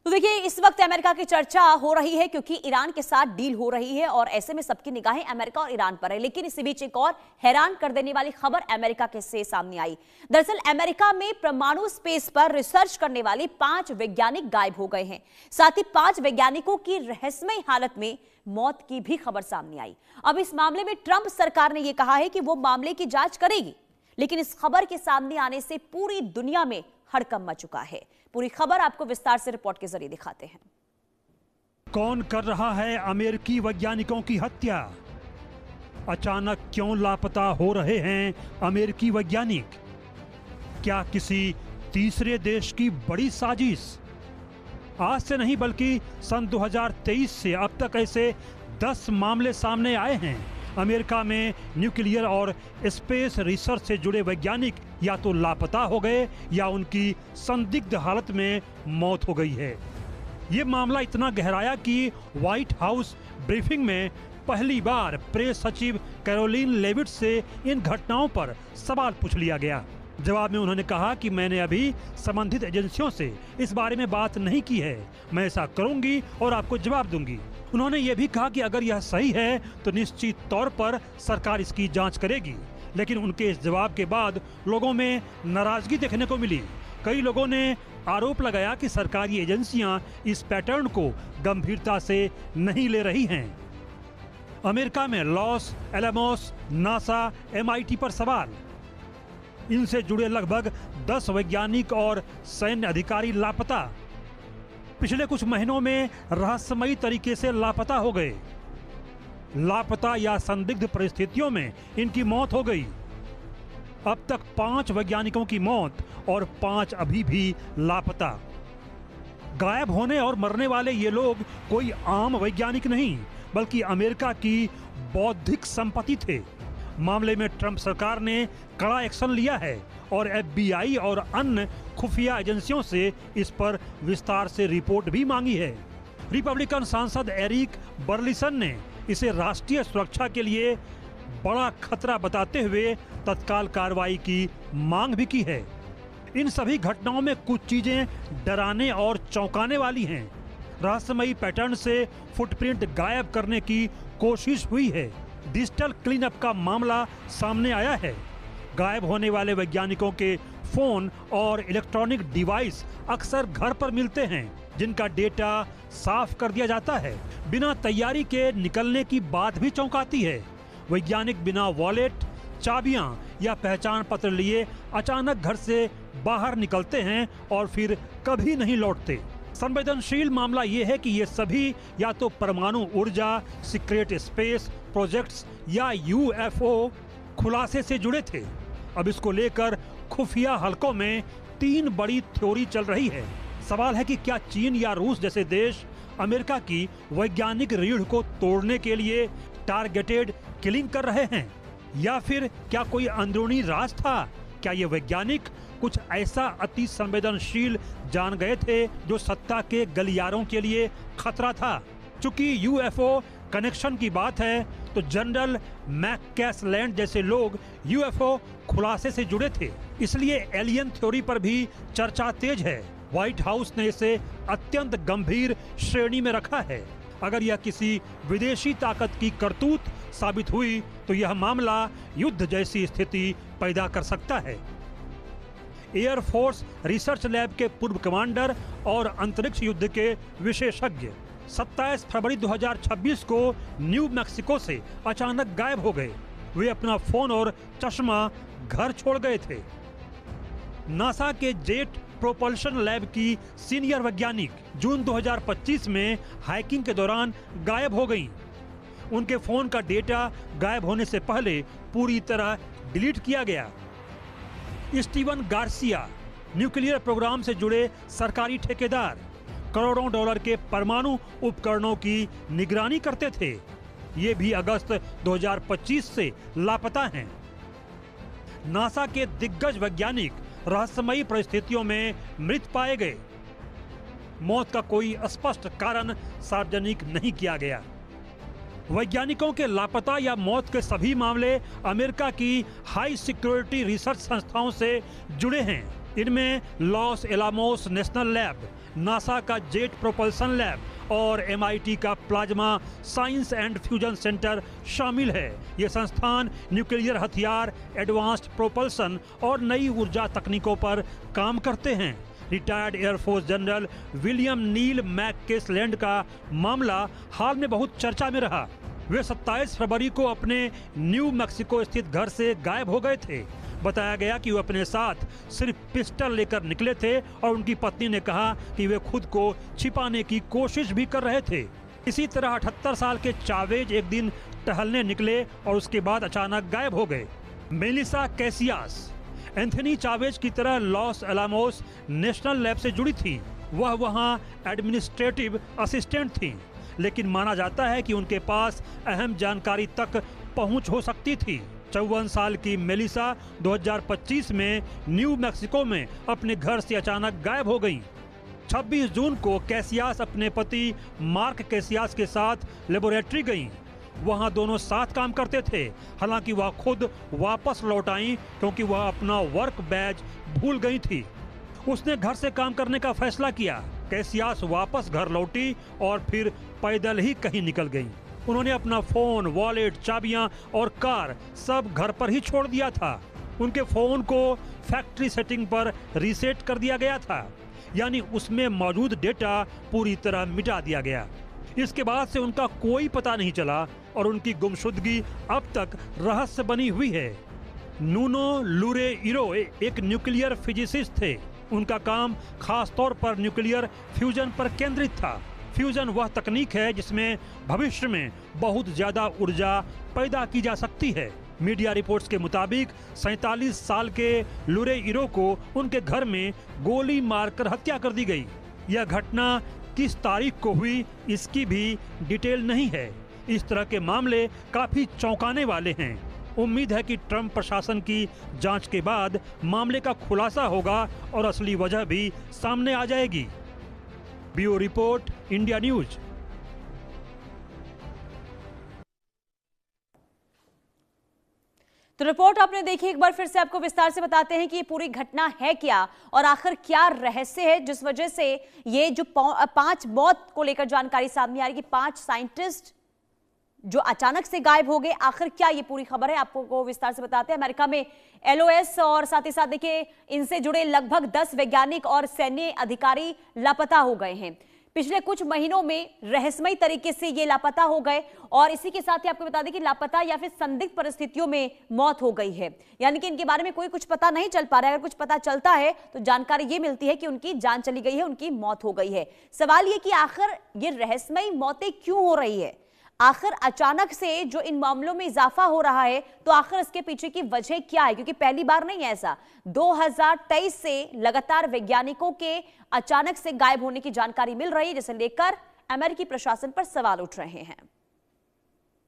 तो देखिए, इस वक्त अमेरिका की चर्चा हो रही है क्योंकि ईरान के साथ डील हो रही है और ऐसे में सबकी निगाहें अमेरिका और ईरान पर है। लेकिन इसी बीच एक और हैरान कर देने वाली खबर अमेरिका के से सामने आई। दरअसल अमेरिका में परमाणु स्पेस पर रिसर्च करने वाले 5 वैज्ञानिक गायब हो गए हैं। साथ ही 5 वैज्ञानिकों की रहस्यमय हालत में मौत की भी खबर सामने आई। अब इस मामले में ट्रंप सरकार ने यह कहा है कि वो मामले की जांच करेगी, लेकिन इस खबर के सामने आने से पूरी दुनिया में हड़कंप मच चुका है। पूरी खबर आपको विस्तार से रिपोर्ट के जरिए दिखाते हैं। कौन कर रहा है अमेरिकी वैज्ञानिकों की हत्या? अचानक क्यों लापता हो रहे हैं अमेरिकी वैज्ञानिक? क्या किसी तीसरे देश की बड़ी साजिश? आज से नहीं बल्कि सन 2023 से अब तक ऐसे 10 मामले सामने आए हैं। अमेरिका में न्यूक्लियर और स्पेस रिसर्च से जुड़े वैज्ञानिक या तो लापता हो गए या उनकी संदिग्ध हालत में मौत हो गई है। ये मामला इतना गहराया कि व्हाइट हाउस ब्रीफिंग में पहली बार प्रेस सचिव कैरोलिन लेविट से इन घटनाओं पर सवाल पूछ लिया गया। जवाब में उन्होंने कहा कि मैंने अभी संबंधित एजेंसियों से इस बारे में बात नहीं की है। मैं ऐसा करूंगी और आपको जवाब दूंगी। उन्होंने ये भी कहा कि अगर यह सही है तो निश्चित तौर पर सरकार इसकी जांच करेगी। लेकिन उनके इस जवाब के बाद लोगों में नाराजगी देखने को मिली। कई लोगों ने आरोप लगाया कि सरकारी एजेंसियां इस पैटर्न को गंभीरता से नहीं ले रही हैं। अमेरिका में लॉस एलमोस, नासा, MIT पर सवाल। इनसे जुड़े लगभग 10 वैज्ञानिक और सैन्य अधिकारी लापता। पिछले कुछ महीनों में रहस्यमयी तरीके से लापता हो गए। लापता या संदिग्ध परिस्थितियों में इनकी मौत हो गई। अब तक 5 वैज्ञानिकों की मौत और 5 अभी भी लापता। गायब होने और मरने वाले ये लोग कोई आम वैज्ञानिक नहीं बल्कि अमेरिका की बौद्धिक संपत्ति थे। मामले में ट्रंप सरकार ने कड़ा एक्शन लिया है और FBI और अन्य खुफिया एजेंसियों से इस पर विस्तार से रिपोर्ट भी मांगी है। रिपब्लिकन सांसद एरिक बर्लिसन ने इसे राष्ट्रीय सुरक्षा के लिए बड़ा खतरा बताते हुए तत्काल कार्रवाई की मांग भी की है। इन सभी घटनाओं में कुछ चीजें डराने और चौंकाने वाली हैं। रहस्यमयी पैटर्न से फुटप्रिंट गायब करने की कोशिश हुई है। डिजिटल क्लीनअप का मामला सामने आया है। गायब होने वाले वैज्ञानिकों के फोन और इलेक्ट्रॉनिक डिवाइस अक्सर घर पर मिलते हैं, जिनका डेटा साफ कर दिया जाता है। बिना तैयारी के निकलने की बात भी चौंकाती है। वैज्ञानिक बिना वॉलेट, चाबियां या पहचान पत्र लिए अचानक घर से बाहर निकलते हैं और फिर कभी नहीं लौटते। संवेदनशील मामला ये है कि ये सभी या तो परमाणु ऊर्जा, सीक्रेट स्पेस प्रोजेक्ट्स या UFO खुलासे से जुड़े थे। अब इसको लेकर खुफिया हलकों में 3 बड़ी थ्योरी चल रही है। सवाल है कि क्या चीन या रूस जैसे देश अमेरिका की वैज्ञानिक रीढ़ को तोड़ने के लिए टारगेटेड किलिंग कर रहे हैं, या फिर क्या कोई अंदरूनी राज था? क्या ये वैज्ञानिक कुछ ऐसा अति संवेदनशील जान गए थे जो सत्ता के गलियारों के लिए खतरा था? चूंकि UFO कनेक्शन की बात है तो जनरल मैककैसलैंड जैसे लोग UFO खुलासे से जुड़े थे, इसलिए एलियन थ्योरी पर भी चर्चा तेज है। व्हाइट हाउस ने इसे अत्यंत गंभीर श्रेणी में रखा है। अगर यह किसी विदेशी ताकत की करतूत साबित हुई तो यह मामला युद्ध जैसी स्थिति पैदा कर सकता है। एयरफोर्स रिसर्च लैब के पूर्व कमांडर और अंतरिक्ष युद्ध के विशेषज्ञ 27 फरवरी 2026 को न्यू मैक्सिको से अचानक गायब हो गए। वे अपना फोन और चश्मा घर छोड़ गए थे। नासा के जेट प्रोपल्शन लैब की सीनियर वैज्ञानिक जून 2025 में हाइकिंग के दौरान गायब हो गईं। उनके फोन का डेटा गायब होने से पहले पूरी तरह डिलीट किया गया। स्टीवन गार्सिया न्यूक्लियर प्रोग्राम से जुड़े सरकारी ठेकेदार करोड़ों डॉलर के परमाणु उपकरणों की निगरानी करते थे। ये भी अगस्त 2025 से लापता हैं। नासा के दिग्गज वैज्ञानिक रहस्यमयी परिस्थितियों में मृत पाए गए। मौत का कोई स्पष्ट कारण सार्वजनिक नहीं किया गया। वैज्ञानिकों के लापता या मौत के सभी मामले अमेरिका की हाई सिक्योरिटी रिसर्च संस्थाओं से जुड़े हैं। इनमें loss Alamos national lab, NASA का जेट प्रोपल्सन लैब और MIT का plasma science and fusion centre शामिल है। ये संस्थान न्यूक्लियर हथियार, एडवांस्ड प्रोपल्सन और नई ऊर्जा तकनीकों पर काम करते हैं। रिटायर्ड एयरफोर्स जनरल विलियम नील मैककेसलैंड का मामला हाल में बहुत चर्चा में रहा। वे 27 फरवरी को अपने न्यू मैक्सिको स्थित घर से गायब हो गए थे। बताया गया कि वे अपने साथ सिर्फ पिस्टल लेकर निकले थे और उनकी पत्नी ने कहा कि वे खुद को छिपाने की कोशिश भी कर रहे थे। इसी तरह 78 साल के चावेज एक दिन टहलने निकले और उसके बाद अचानक गायब हो गए। मेलिसा कैसियास एंथनी चावेज की तरह लॉस एलामोस नेशनल लैब से जुड़ी थी। वह वहां एडमिनिस्ट्रेटिव असिस्टेंट थी, लेकिन माना जाता है कि उनके पास अहम जानकारी तक पहुंच हो सकती थी। 54 साल की मेलिसा 2025 में न्यू मैक्सिको में अपने घर से अचानक गायब हो गईं। 26 जून को कैसियास अपने पति मार्क कैसियास के साथ लेबोरेटरी गईं। वहां दोनों साथ काम करते थे। हालांकि वह खुद वापस लौट आईं क्योंकि वह अपना वर्क बैज भूल गई थी। उसने घर से काम करने का फैसला किया। कैसियास वापस घर लौटी और फिर पैदल ही कहीं निकल गईं। उन्होंने अपना फोन, वॉलेट, चाबियां और कार सब घर पर ही छोड़ दिया था। उनके फोन को फैक्ट्री सेटिंग पर रीसेट कर दिया गया था, यानी उसमें मौजूद डेटा पूरी तरह मिटा दिया गया। इसके बाद से उनका कोई पता नहीं चला और उनकी गुमशुदगी अब तक रहस्य बनी हुई है। नूनो लुरेइरो एक न्यूक्लियर फिजिसिस्ट थे। उनका काम खास तौर पर न्यूक्लियर फ्यूजन पर केंद्रित था। फ्यूजन वह तकनीक है जिसमें भविष्य में बहुत ज्यादा ऊर्जा पैदा की जा सकती है। मीडिया रिपोर्ट्स के मुताबिक 47 साल के लुरेइरो को उनके घर में गोली मारकर हत्या कर दी गई। यह घटना किस तारीख को हुई इसकी भी डिटेल नहीं है। इस तरह के मामले काफी चौंकाने वाले हैं। उम्मीद है कि ट्रंप प्रशासन की जांच के बाद मामले का खुलासा होगा और असली वजह भी सामने आ जाएगी। Bureau report, India news. तो रिपोर्ट आपने देखी, एक बार फिर से आपको विस्तार से बताते हैं कि ये पूरी घटना है क्या और आखिर क्या रहस्य है जिस वजह से ये जो 5 मौत को लेकर जानकारी सामने आ रही है कि 5 साइंटिस्ट जो अचानक से गायब हो गए। आखिर क्या ये पूरी खबर है, आपको विस्तार से बताते हैं। अमेरिका में LOS और साथ ही साथ देखिए इनसे जुड़े लगभग 10 वैज्ञानिक और सैन्य अधिकारी लापता हो गए हैं। पिछले कुछ महीनों में रहस्यमयी तरीके से ये लापता हो गए और इसी के साथ ही आपको बता दें कि लापता या फिर संदिग्ध परिस्थितियों में मौत हो गई है, यानी कि इनके बारे में कोई कुछ पता नहीं चल पा रहा है। अगर कुछ पता चलता है तो जानकारी ये मिलती है कि उनकी जान चली गई है, उनकी मौत हो गई है। सवाल ये कि आखिर ये रहस्यमयी मौतें क्यों हो रही है, आखिर अचानक से जो इन मामलों में इजाफा हो रहा है, तो आखिर इसके पीछे की वजह क्या है, क्योंकि पहली बार नहीं है ऐसा। 2023 से लगातार वैज्ञानिकों के अचानक से गायब होने की जानकारी मिल रही है, जिसे लेकर अमेरिकी प्रशासन पर सवाल उठ रहे हैं।